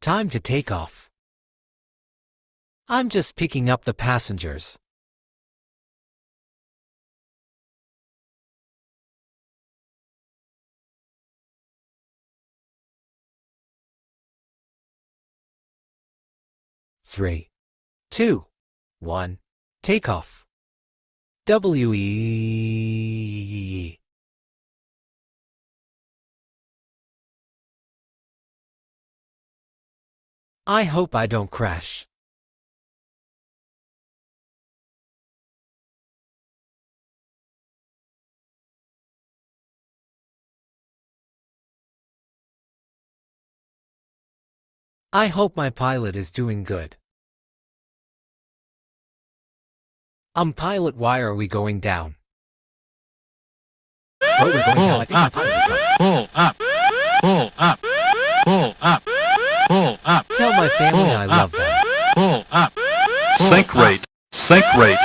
Time to take off. I'm just picking up the passengers. Three, two, one, take off. WEEE. I hope I don't crash. I hope my pilot is doing good. Pilot, why are we going down? Oh, we're going down. I think my pilot is done. Pull up. Pull up. Pull up. Pull up. Tell my family I love them. Pull up. Sink rate. Sink rate.